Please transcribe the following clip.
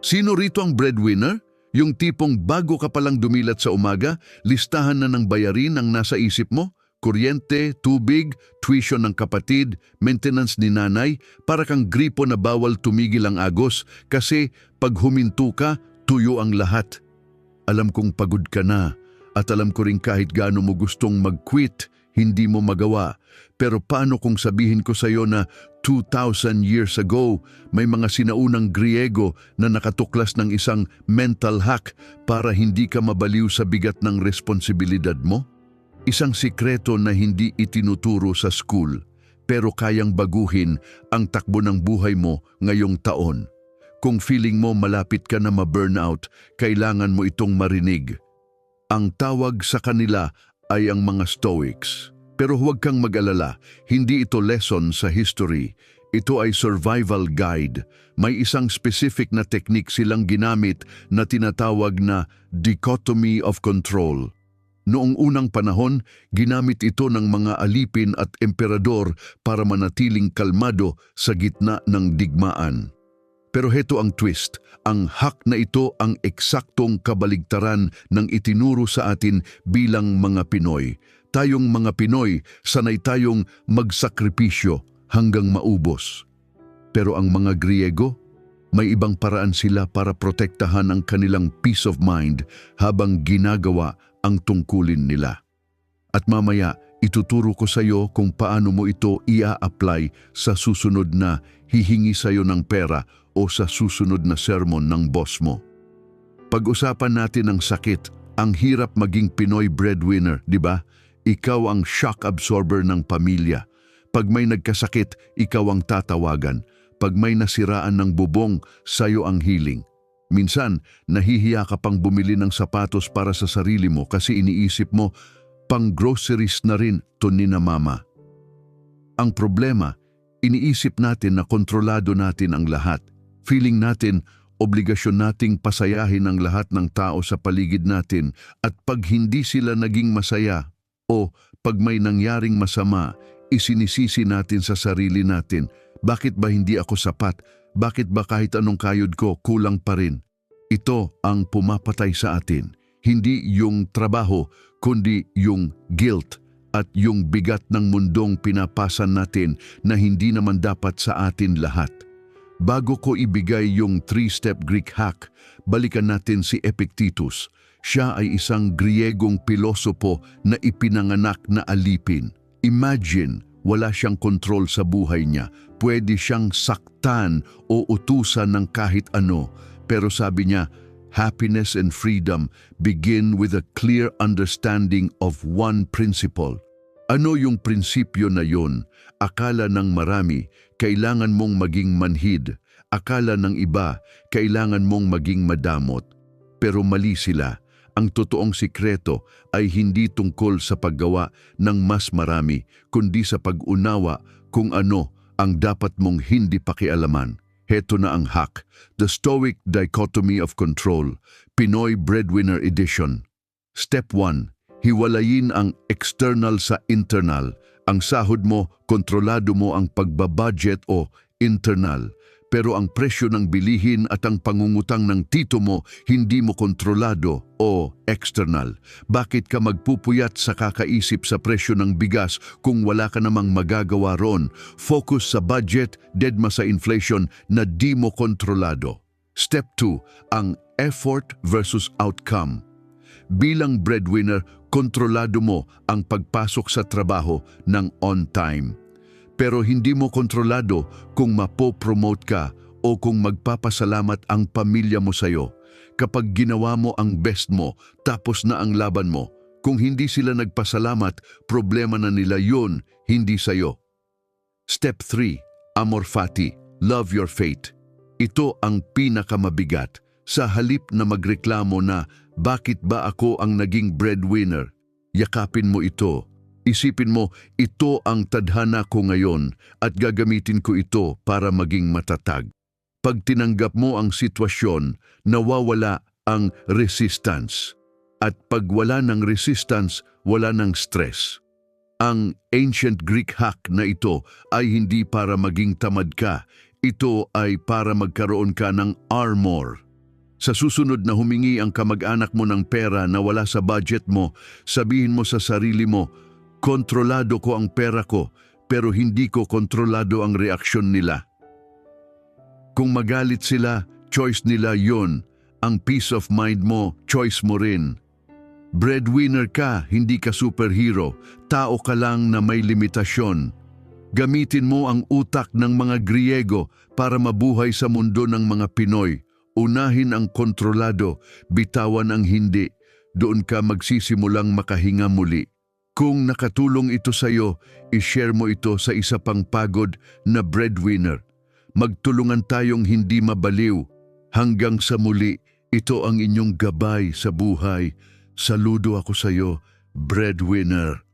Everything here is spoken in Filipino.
Sino rito ang breadwinner? Yung tipong bago ka palang dumilat sa umaga, listahan na ng bayarin ang nasa isip mo? Kuryente, tubig, tuition ng kapatid, maintenance ni nanay, para kang gripo na bawal tumigil ang agos kasi pag huminto ka, tuyo ang lahat. Alam kong pagod ka na at alam ko rin kahit gaano mo gustong mag-quit, hindi mo magawa. Pero paano kung sabihin ko sa iyo na 2,000 years ago, may mga sinaunang Griego na nakatuklas ng isang mental hack para hindi ka mabaliw sa bigat ng responsibilidad mo? Isang sikreto na hindi itinuturo sa school, pero kayang baguhin ang takbo ng buhay mo ngayong taon. Kung feeling mo malapit ka na ma-burnout, kailangan mo itong marinig. Ang tawag sa kanila ay ang mga Stoics. Pero huwag kang mag-alala, hindi ito lesson sa history. Ito ay survival guide. May isang specific na technique silang ginamit na tinatawag na dichotomy of control. Noong unang panahon, ginamit ito ng mga alipin at emperador para manatiling kalmado sa gitna ng digmaan. Pero heto ang twist, ang hack na ito ang eksaktong kabaligtaran ng itinuro sa atin bilang mga Pinoy. Tayong mga Pinoy, sanay tayong magsakripisyo hanggang maubos. Pero ang mga Griego, may ibang paraan sila para protektahan ang kanilang peace of mind habang ginagawa ang tungkulin nila. At mamaya, ituturo ko sa iyo kung paano mo ito ia-apply sa susunod na hihingi sa iyo ng pera o sa susunod na sermon ng boss mo. Pag-usapan natin ang sakit, ang hirap maging Pinoy breadwinner, di ba? Ikaw ang shock absorber ng pamilya. Pag may nagkasakit, ikaw ang tatawagan. Pag may nasiraan ng bubong, sayo ang healing. Minsan, nahihiya ka pang bumili ng sapatos para sa sarili mo kasi iniisip mo, pang groceries na rin to ni na mama. Ang problema, iniisip natin na kontrolado natin ang lahat. Feeling natin, obligasyon nating pasayahin ang lahat ng tao sa paligid natin at pag hindi sila naging masaya o pag may nangyaring masama, isinisisi natin sa sarili natin. Bakit ba hindi ako sapat? Bakit ba kahit anong kayod ko, kulang pa rin? Ito ang pumapatay sa atin. Hindi yung trabaho, kundi yung guilt at yung bigat ng mundong pinapasan natin na hindi naman dapat sa atin lahat. Bago ko ibigay yung 3-step Greek hack, balikan natin si Epictetus. Siya ay isang Griegong pilosopo na ipinanganak na alipin. Imagine, wala siyang kontrol sa buhay niya. Pwede siyang saktan o utusan ng kahit ano. Pero sabi niya, happiness and freedom begin with a clear understanding of one principle. Ano yung prinsipyo na yun? Akala ng marami, kailangan mong maging manhid. Akala ng iba, kailangan mong maging madamot. Pero mali sila. Ang totoong sikreto ay hindi tungkol sa paggawa ng mas marami, kundi sa pag-unawa kung ano ang dapat mong hindi pakialaman. Heto na ang hack, The Stoic Dichotomy of Control, Pinoy Breadwinner Edition. Step 1. Hiwalayin ang external sa internal. Ang sahod mo, kontrolado mo ang pagbabudget o internal. Pero ang presyo ng bilihin at ang pangungutang ng tito mo, hindi mo kontrolado o external. Bakit ka magpupuyat sa kakaisip sa presyo ng bigas kung wala ka namang magagawa ron? Focus sa budget, dedma sa inflation na di mo kontrolado. Step 2. Ang effort versus outcome. Bilang breadwinner, kontrolado mo ang pagpasok sa trabaho ng on time. Pero hindi mo kontrolado kung mapopromote ka o kung magpapasalamat ang pamilya mo sa'yo. Kapag ginawa mo ang best mo, tapos na ang laban mo. Kung hindi sila nagpasalamat, problema na nila yun, hindi sa'yo. Step 3. Amor fati, love your fate. Ito ang pinakamabigat. Sa halip na magreklamo na, bakit ba ako ang naging breadwinner? Yakapin mo ito. Isipin mo, ito ang tadhana ko ngayon at gagamitin ko ito para maging matatag. Pag tinanggap mo ang sitwasyon, nawawala ang resistance. At pag wala ng resistance, wala ng stress. Ang ancient Greek hack na ito ay hindi para maging tamad ka. Ito ay para magkaroon ka ng armor. Sa susunod na humingi ang kamag-anak mo ng pera na wala sa budget mo, sabihin mo sa sarili mo, kontrolado ko ang pera ko, pero hindi ko kontrolado ang reaksyon nila. Kung magalit sila, choice nila yon. Ang peace of mind mo, choice mo rin. Breadwinner ka, hindi ka superhero. Tao ka lang na may limitasyon. Gamitin mo ang utak ng mga Griego para mabuhay sa mundo ng mga Pinoy. Unahin ang kontrolado, bitawan ang hindi. Doon ka magsisimulang makahinga muli. Kung nakatulong ito sa iyo, i-share mo ito sa isa pang pagod na breadwinner. Magtulungan tayong hindi mabaliw. Hanggang sa muli, ito ang inyong gabay sa buhay. Saludo ako sa iyo, breadwinner.